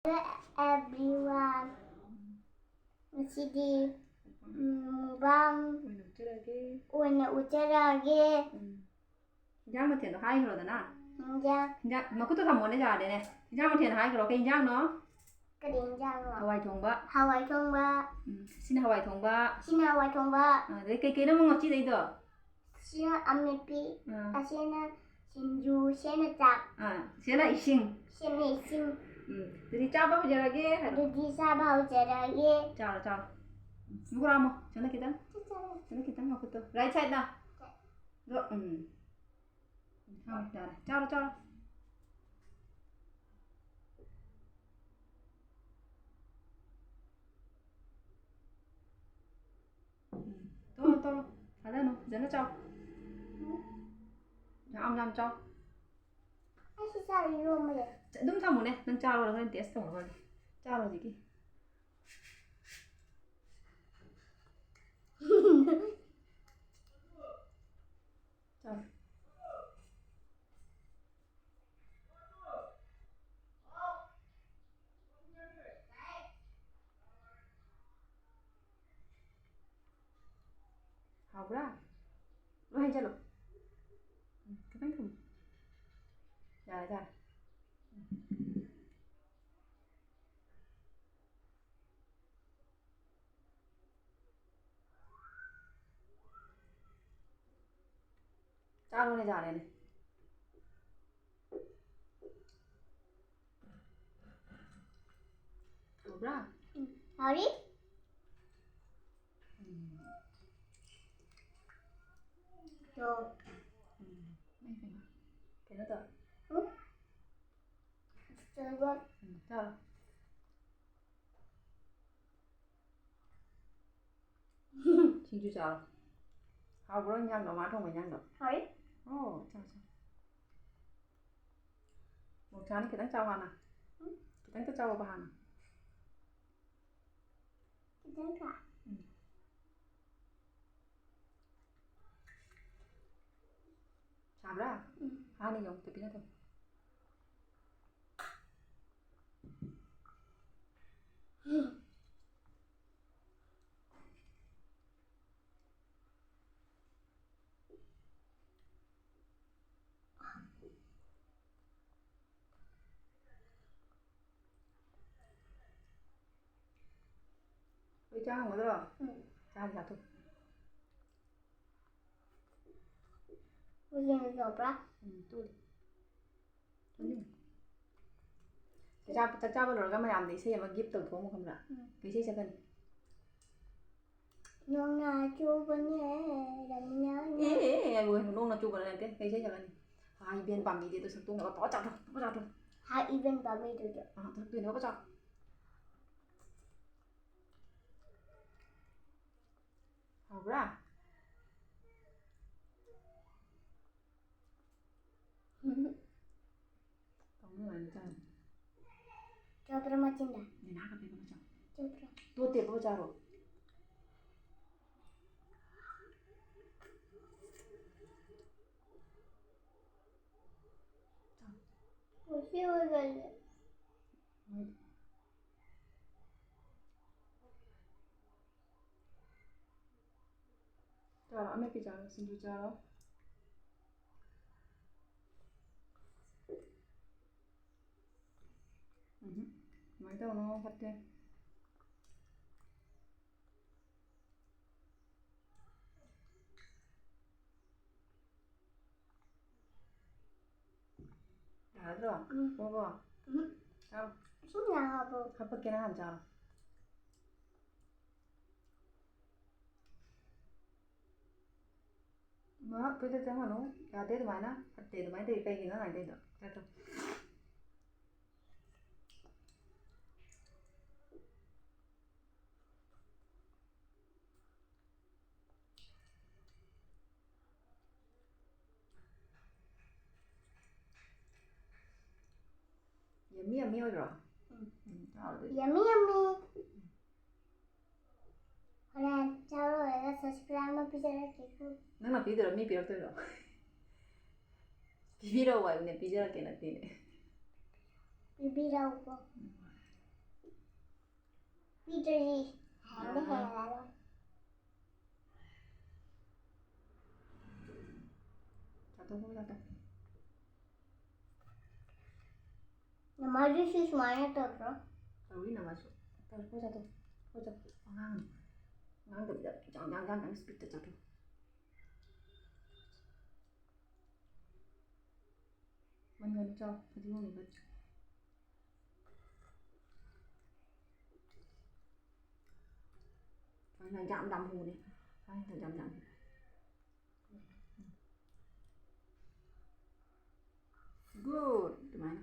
everyone. Masidi bang 오늘 우짜라게 Giang mà thiện được hai rồi đó nè. 인장 Mà cứ tôi thầm muốn đấy giờ đây này. Giang mà thiện hai rồi cái giang nó. 그린장어 Hawaii thùng bạ. 하와이 통바 Xin Hawaii thùng bạ. 시나와이 통바 Đấy cái nó ngon chi đấy được. 시나 암미피 아시나 신주 시나짝 Sẽ là xin. 시네신 Thì chào bác bây giờ là cái. 루디사 바우제라게 Chào. 누구라 뭐. 전화 기다. 전화 기다 뭐 그것도. Right side nào. Rồi. Rồi, chào. To. Phải đây nó, dẫn nó cho. Nhắm cho. 아시사 이로메 Đúng thằng một này, đang chào rồi lên test tổng rồi. Chào rồi gì kia. Chào. Học ra. Nó hay chưa được. Cái bánh thùng. Dạ. Chào luôn này giả này. Học ra. 어리? 저 괜찮다. 응? 저거 자. 진주 잘. 아, 그런 양 너, 마통 왜 양 너? 어리? 자. Một chán cái tánh trao hana. Cái tánh cái trao bà hana. 괜찮다 Chạm ra. Hai này dùng từ bên thôi. Bây cha không có rồi. Cha thì thôi. 무슨 소라? Tôi. Cha rồi cái mày làm thì xem mà give từ phố một không là. Cái gì sẽ cần. 누나 주번에 라면 Người nông là chụp vào này cái gì sẽ cần. Hai bên bằng gì tôi sắp tung nó có chặt rồi. 다 이벤트 밤에 되죠 tôi nó có chặt. Học ra. Tổng người nó chặt. 저 들어맞힌다 Này ná cái nó chặt. 저 들어 Tôi tiền bao giờ rồi. 쉬워갈래 Chào anh mấy chào xin chào. Mấy đâu nó phát thế. Đã rồi. Vô. Sao? 신나하고 갑자기 한 자. Mà tôi thấy chẳng nó. Cả thế mà nó. Phát thế mà thì cây nó này đây được. Thôi. Yummy rồi. 야미야미 그래 자로 내가 40g만 피자를 끼고 Nắng pizza rồi mi pizza tôi rồi. Pizza rồi này pizza cái này. 비비라고 Peter hände hela dagen. 자도. Namaste Sushmana Tatra. 우리 남았어. 보자도. 양 스피드 자도. 먼저 저 어디 보면 이거. Này chạm đầm hù đi. Đây, thử chạm. Good. Được mà.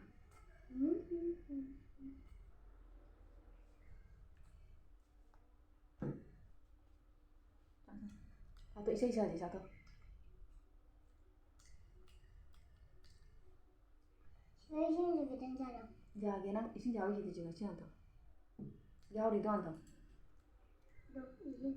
Tự xây giờ thì sao cơ? 왜 신이 그런 사람? 야, 걔랑 진짜 어디 되지? 지금 더. 야, 우리도 안 더. 너 이게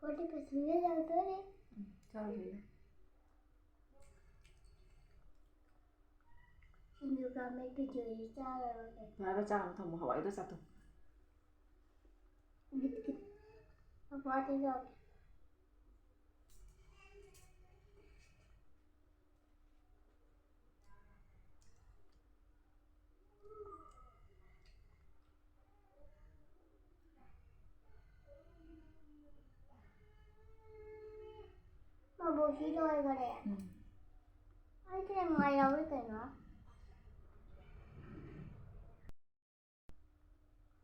कोटी पे सुने जाओ तो रे 잘 어울리네. 누가 맥주 조리 짜라고 밟아 짜면 더뭐 하와이도 싸도. 아빠 어디가 뭐 싫어해 그래 아이 그래 뭐야 왜 그러나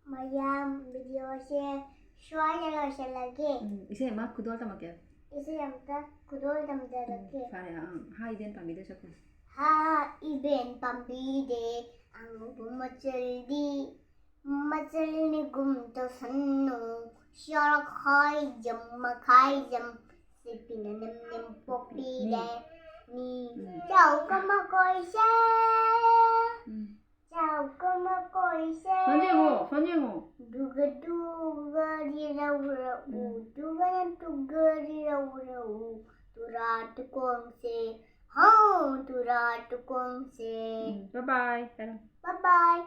Maya video से स्वागत से लगे 이제 막 구도할 때 맞게. इसे हम तक कुदोल दम दे रखे 파래. 하 이벤트 안 믿으셔. हाँ इवेंट पंपी दे अंगू मचल ने गुम तो सन्नो शार खाई जम सिपिन निम पोपी दे नी जाओ कमा कोई से जाओ कमा कोई से 선영호. दुगरिराऊ तू रात कौन से हाँ तू रात कौन से 바이바이. Bye bye